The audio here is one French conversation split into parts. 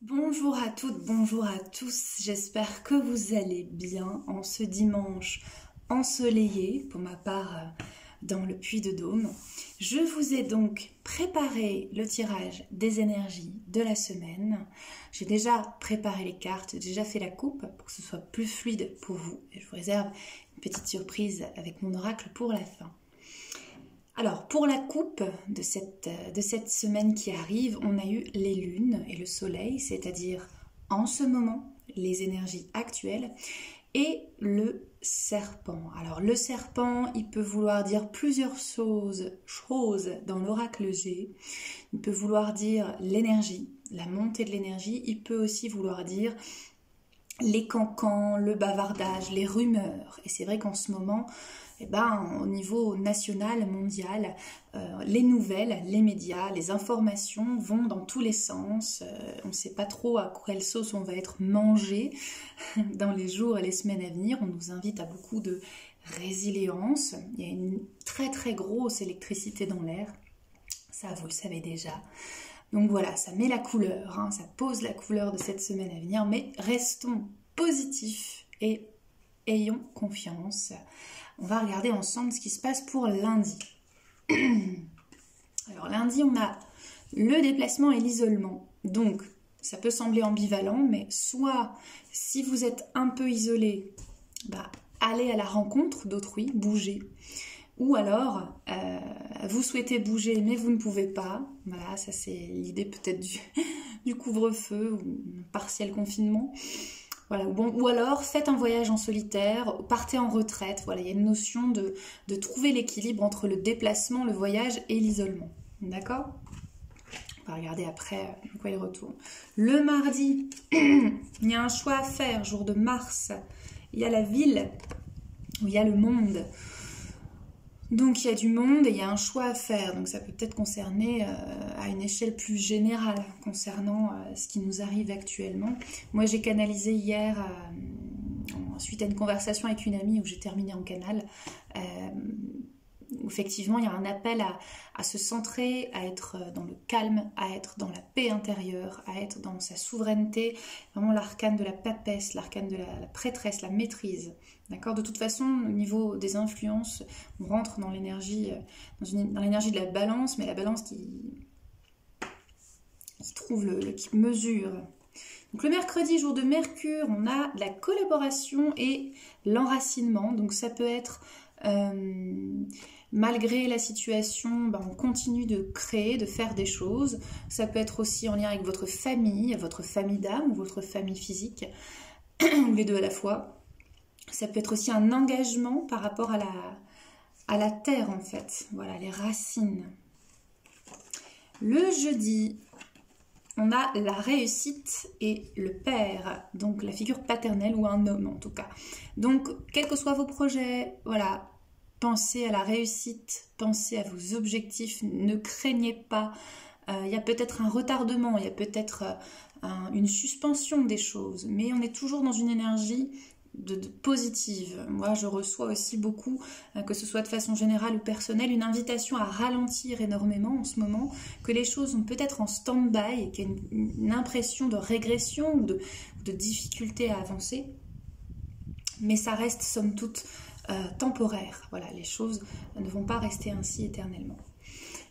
Bonjour à toutes, bonjour à tous, j'espère que vous allez bien en ce dimanche ensoleillé, pour ma part dans le Puy-de-Dôme. Je vous ai donc préparé le tirage des énergies de la semaine. J'ai déjà préparé les cartes, j'ai déjà fait la coupe pour que ce soit plus fluide pour vous. Et je vous réserve une petite surprise avec mon oracle pour la fin. Alors, pour la coupe de cette semaine qui arrive, on a eu les lunes et le soleil, c'est-à-dire en ce moment, les énergies actuelles, et le serpent. Alors, le serpent, il peut vouloir dire plusieurs choses dans l'oracle G. Il peut vouloir dire l'énergie, la montée de l'énergie. Il peut aussi vouloir dire les cancans, le bavardage, les rumeurs. Et c'est vrai qu'en ce moment, au niveau national, mondial, les nouvelles, les médias, les informations vont dans tous les sens. On ne sait pas trop à quelle sauce on va être mangé dans les jours et les semaines à venir. On nous invite à beaucoup de résilience. Il y a une très très grosse électricité dans l'air. Ça, vous le savez déjà. Donc voilà, ça met la couleur, ça pose la couleur de cette semaine à venir. Mais restons positifs et ayons confiance. On va regarder ensemble ce qui se passe pour lundi. Alors lundi, on a le déplacement et l'isolement. Donc, ça peut sembler ambivalent, mais soit si vous êtes un peu isolé, allez à la rencontre d'autrui, bougez. Ou alors, vous souhaitez bouger, mais vous ne pouvez pas. Voilà, ça c'est l'idée peut-être du couvre-feu ou partiel confinement. Voilà, ou alors faites un voyage en solitaire, partez en retraite. Voilà, il y a une notion de trouver l'équilibre entre le déplacement, le voyage et l'isolement. D'accord? On va regarder après de quoi il retourne. Le mardi, il y a un choix à faire, jour de Mars. Il y a la ville, où il y a le monde. Donc il y a du monde et il y a un choix à faire, donc ça peut peut-être concerner à une échelle plus générale concernant ce qui nous arrive actuellement. Moi j'ai canalisé hier, suite à une conversation avec une amie où j'ai terminé en canal, effectivement il y a un appel à se centrer, à être dans le calme, à être dans la paix intérieure, à être dans sa souveraineté, vraiment l'arcane de la papesse, l'arcane de la prêtresse, la maîtrise. D'accord. De toute façon, au niveau des influences, on rentre dans l'énergie, dans l'énergie de la balance, mais la balance qui trouve qui mesure. Donc le mercredi, jour de Mercure, on a de la collaboration et l'enracinement. Donc ça peut être malgré la situation, on continue de créer, de faire des choses. Ça peut être aussi en lien avec votre famille d'âme ou votre famille physique, ou les deux à la fois. Ça peut être aussi un engagement par rapport à la terre en fait, voilà, les racines. Le jeudi, on a la réussite et le père, donc la figure paternelle ou un homme en tout cas. Donc, quels que soient vos projets, voilà, pensez à la réussite, pensez à vos objectifs, ne craignez pas. Il y a peut-être un retardement, il y a peut-être une suspension des choses, mais on est toujours dans une énergie de positive. Moi, je reçois aussi beaucoup, que ce soit de façon générale ou personnelle, une invitation à ralentir énormément en ce moment, que les choses sont peut-être en stand-by, qu'il y a une impression de régression ou de difficulté à avancer, mais ça reste somme toute temporaire. Voilà, les choses ne vont pas rester ainsi éternellement.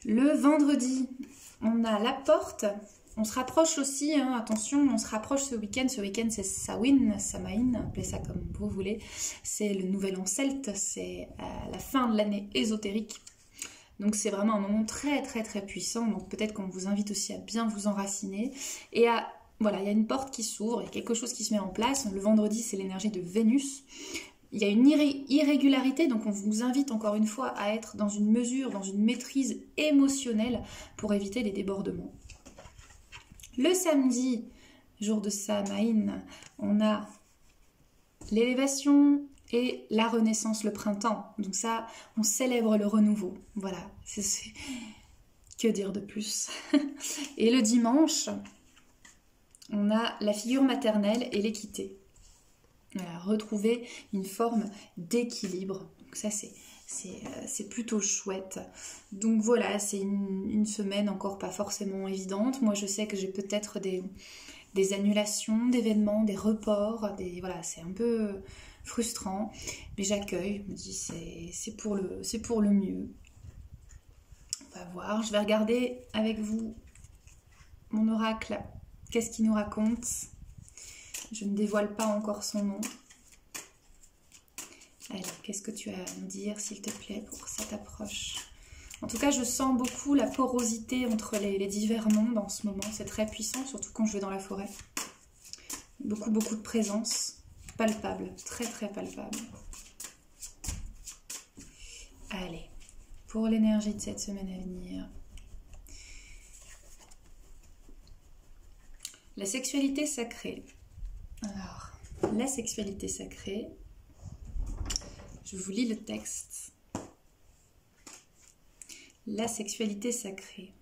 Le vendredi, on a la porte. On se rapproche aussi, attention, on se rapproche ce week-end. Ce week-end, c'est Samhain, appelez ça comme vous voulez. C'est le nouvel an celte, c'est la fin de l'année ésotérique. Donc c'est vraiment un moment très très très puissant. Donc peut-être qu'on vous invite aussi à bien vous enraciner. Et voilà, il y a une porte qui s'ouvre, il y a quelque chose qui se met en place. Le vendredi, c'est l'énergie de Vénus. Il y a une irrégularité, donc on vous invite encore une fois à être dans une mesure, dans une maîtrise émotionnelle pour éviter les débordements. Le samedi, jour de Samhain, on a l'élévation et la renaissance, le printemps. Donc ça, on célèbre le renouveau. Voilà, que dire de plus. Et le dimanche, on a la figure maternelle et l'équité. Voilà, retrouver une forme d'équilibre. Donc ça, c'est plutôt chouette. Donc voilà, c'est une semaine encore pas forcément évidente. Moi, je sais que j'ai peut-être des annulations d'événements, des reports, voilà, c'est un peu frustrant, mais j'accueille, je me dis c'est pour le mieux. On va voir, je vais regarder avec vous mon oracle, qu'est-ce qu'il nous raconte. Je ne dévoile pas encore son nom. Allez, qu'est-ce que tu as à me dire, s'il te plaît, pour cette approche? En tout cas, je sens beaucoup la porosité entre les divers mondes en ce moment. C'est très puissant, surtout quand je vais dans la forêt. Beaucoup de présence. Palpable, très très palpable. Allez, pour l'énergie de cette semaine à venir. La sexualité sacrée. Alors, la sexualité sacrée, je vous lis le texte. La sexualité sacrée.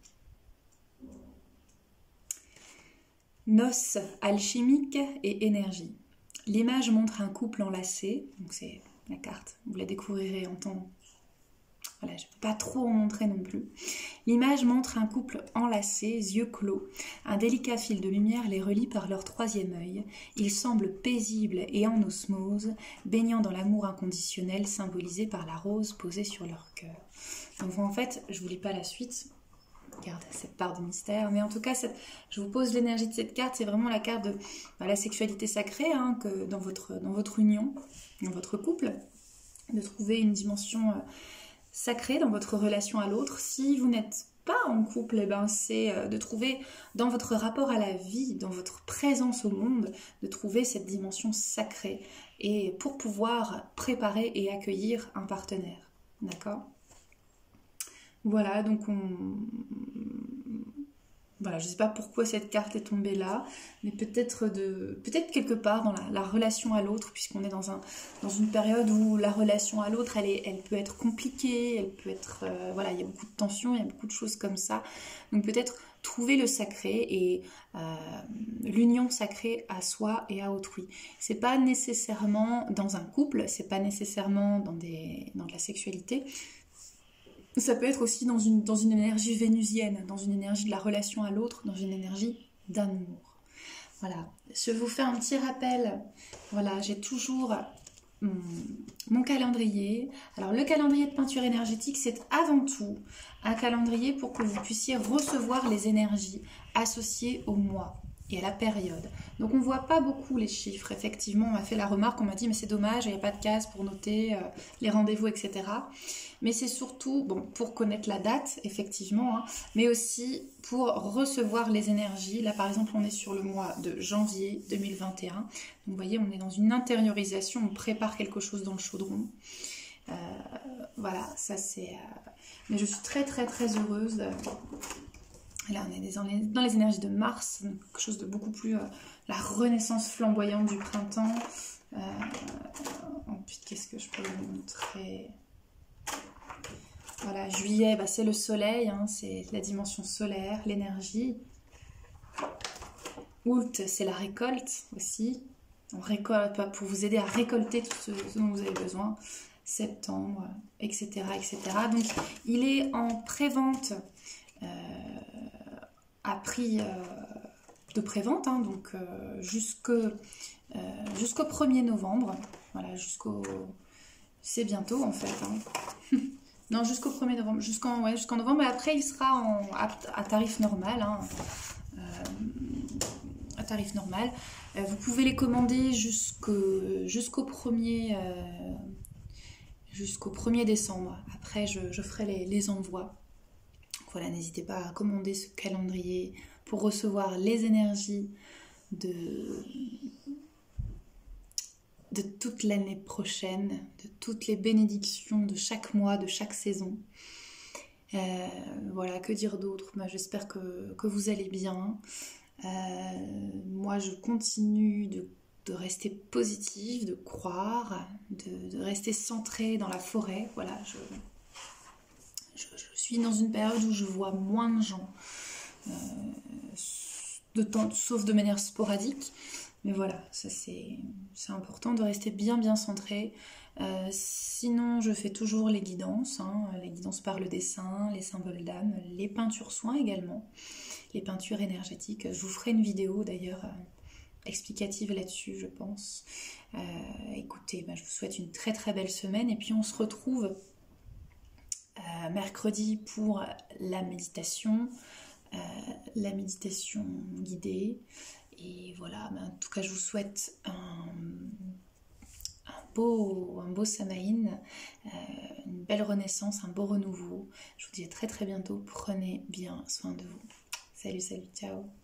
Noces alchimiques et énergie. L'image montre un couple enlacé, donc c'est la carte, vous la découvrirez en temps. Voilà, je ne peux pas trop en montrer non plus. L'image montre un couple enlacé, yeux clos. Un délicat fil de lumière les relie par leur troisième œil. Ils semblent paisibles et en osmose, baignant dans l'amour inconditionnel symbolisé par la rose posée sur leur cœur. Donc en fait, je ne vous lis pas la suite. Garde cette part de mystère, mais en tout cas je vous pose l'énergie de cette carte. C'est vraiment la carte de la sexualité sacrée, hein, que dans votre union, dans votre couple, de trouver une dimension sacrée dans votre relation à l'autre. Si vous n'êtes pas en couple, eh ben, c'est de trouver dans votre rapport à la vie, dans votre présence au monde, de trouver cette dimension sacrée, et pour pouvoir préparer et accueillir un partenaire, d'accord? Voilà, donc voilà, je ne sais pas pourquoi cette carte est tombée là, mais peut-être quelque part dans la relation à l'autre, puisqu'on est dans une période où la relation à l'autre, elle peut être compliquée, elle peut être, voilà, il y a beaucoup de tensions, il y a beaucoup de choses comme ça. Donc peut-être trouver le sacré et l'union sacrée à soi et à autrui. C'est pas nécessairement dans un couple, c'est pas nécessairement dans de la sexualité. Ça peut être aussi dans une énergie vénusienne, dans une énergie de la relation à l'autre, dans une énergie d'amour. Voilà, je vous fais un petit rappel. Voilà, j'ai toujours mon calendrier. Alors le calendrier de peinture énergétique, c'est avant tout un calendrier pour que vous puissiez recevoir les énergies associées au mois et à la période. Donc on ne voit pas beaucoup les chiffres. Effectivement, on m'a fait la remarque, on m'a dit mais c'est dommage, il n'y a pas de case pour noter les rendez-vous, etc. Mais c'est surtout pour connaître la date, effectivement, hein, mais aussi pour recevoir les énergies. Là, par exemple, on est sur le mois de janvier 2021. Donc, vous voyez, on est dans une intériorisation, on prépare quelque chose dans le chaudron. Voilà, ça c'est... Mais je suis très, très, très heureuse. Là, on est dans les énergies de Mars, quelque chose de beaucoup plus... la renaissance flamboyante du printemps. Ensuite, qu'est-ce que je peux vous montrer ? Voilà, juillet, c'est le soleil, hein, c'est la dimension solaire, l'énergie. Août, c'est la récolte aussi. On récolte pour vous aider à récolter tout ce dont vous avez besoin. Septembre, etc., etc. Donc, il est en pré-vente à prix de pré-vente, hein, donc jusqu'au 1er novembre. Voilà, c'est bientôt en fait. Hein. Non, jusqu'au 1er novembre, jusqu'en novembre, mais après il sera à tarif normal. Hein, à tarif normal. Vous pouvez les commander jusqu'au 1er décembre. Après, je ferai les envois. Voilà, n'hésitez pas à commander ce calendrier pour recevoir les énergies de toute l'année prochaine, de toutes les bénédictions de chaque mois, de chaque saison. Voilà, que dire d'autre? J'espère que vous allez bien. Moi, je continue de rester positive, de croire, de rester centrée dans la forêt. Voilà, je suis dans une période où je vois moins de gens, sauf de manière sporadique. Mais voilà, ça c'est important de rester bien centré. Sinon, je fais toujours les guidances, hein, les guidances par le dessin, les symboles d'âme, les peintures soins également, les peintures énergétiques. Je vous ferai une vidéo d'ailleurs explicative là-dessus, je pense. Écoutez, je vous souhaite une très belle semaine et puis on se retrouve mercredi pour la méditation guidée. Et voilà, en tout cas, je vous souhaite un beau Samhain, une belle renaissance, un beau renouveau. Je vous dis à très bientôt. Prenez bien soin de vous. Salut, ciao.